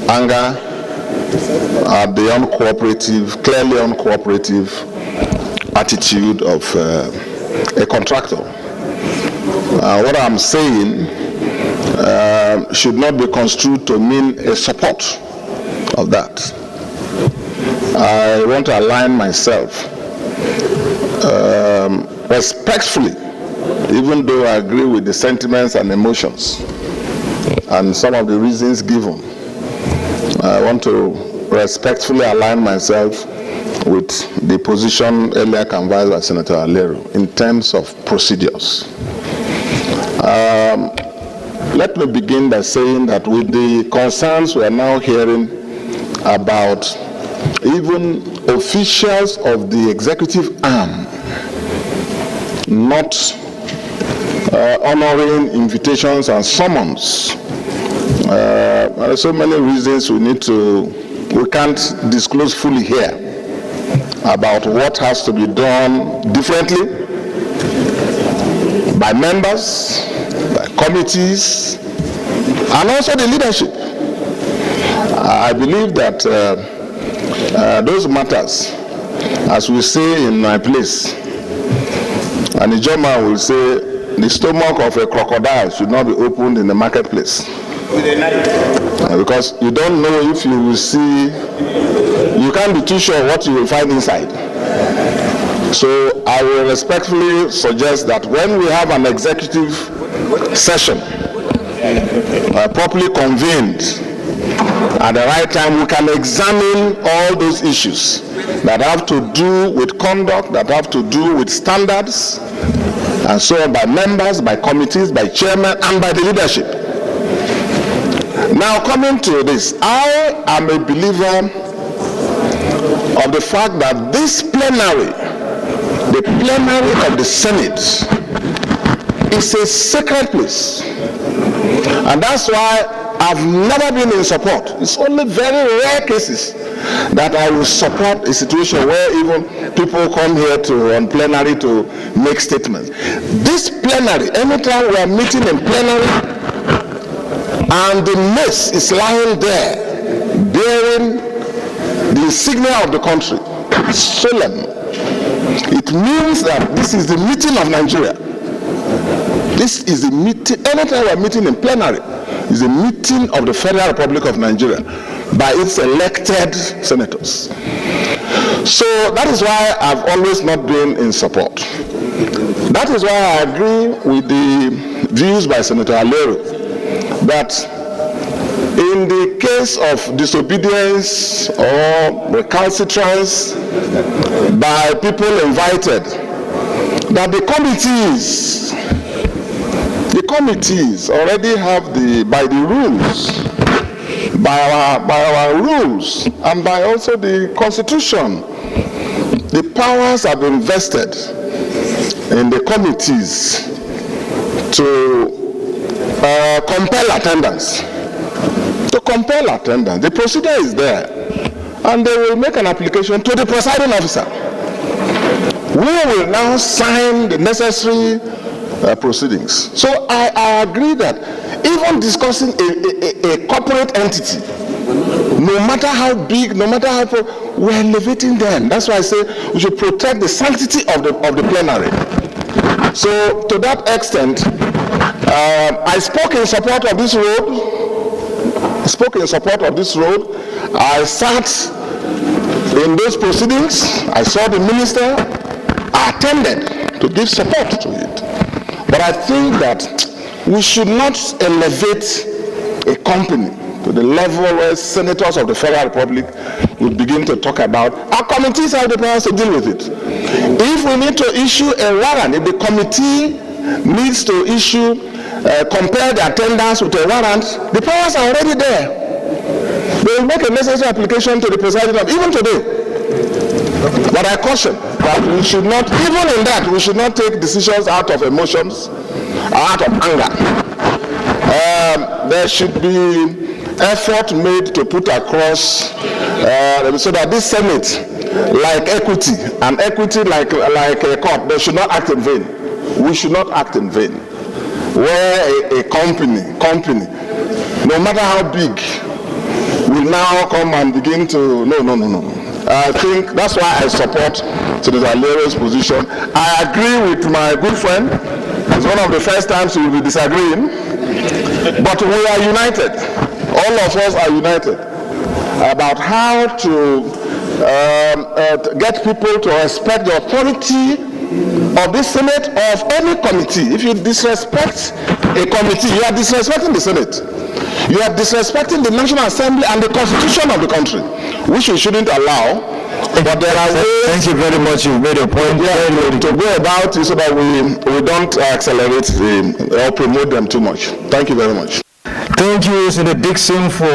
anger at the clearly uncooperative attitude of a contractor. What I'm saying should not be construed to mean a support of that. I want to align myself respectfully, even though I agree with the sentiments and emotions and some of the reasons given. I want to respectfully align myself with the position earlier canvassed by Senator Alero in terms of procedures. Let me begin by saying that with the concerns we are now hearing about even officials of the executive arm not honoring invitations and summons, there are so many reasons we can't disclose fully here about what has to be done differently by members, by committees, and also the leadership. I believe that those matters, as we say in my place, and the German will say, the stomach of a crocodile should not be opened in the marketplace. Because you don't know if you will see, you can't be too sure what you will find inside. So I will respectfully suggest that when we have an executive session properly convened at the right time, we can examine all those issues that have to do with conduct, that have to do with standards, and so on, by members, by committees, by chairmen, and by the leadership. Now, coming to this, I am a believer of the fact that this plenary, the plenary of the Senate, is a sacred place. And that's why I've never been in support. It's only very rare cases that I will support a situation where even people come here on plenary to make statements. This plenary, anytime we are meeting in plenary and the mess is lying there bearing the insignia of the country, solemn, it means that this is the meeting of Nigeria. This is the meeting, anytime we are meeting in plenary, is a meeting of the Federal Republic of Nigeria by its elected senators. So that is why I've always not been in support. That is why I agree with the views by Senator Alero that in the case of disobedience or recalcitrance by people invited, that the committees already have by our rules and by also the Constitution, the powers have been vested in the committees to compel attendance. To compel attendance. The procedure is there, and they will make an application to the presiding officer. We will now sign the necessary proceedings. So I agree that even discussing a corporate entity, no matter how big, no matter how, we're elevating them. That's why I say we should protect the sanctity of the plenary. So to that extent, I spoke in support of this road. I sat in those proceedings. I saw the minister. I attended to give support to it. But I think that we should not elevate a company to the level where senators of the Federal Republic will begin to talk about. Our committees have the powers to deal with it. If we need to issue a warrant, if the committee needs to issue, compare the attendance with a warrant, the powers are already there. They will make a necessary application to the presiding officer, even today. But I caution that we should not, even in that, we should not take decisions out of emotions, out of anger. There should be effort made to put across so that this Senate, like equity, and equity like a court, they should not act in vain. We should not act in vain. Where a company, no matter how big, will now come and begin to, no. I think that's why I support Senator Alero's position. I agree with my good friend. It's one of the first times we will be disagreeing, but we are united. All of us are united about how to get people to respect the authority of this Senate or of any committee. If you disrespect a committee, you are disrespecting the Senate. You are disrespecting the National Assembly and the Constitution of the country, which we shouldn't allow. But there are ways. Thank you very much. You've made a point. To go about it so that we don't accelerate or promote them too much. Thank you very much. Thank you, Senator Dickson, for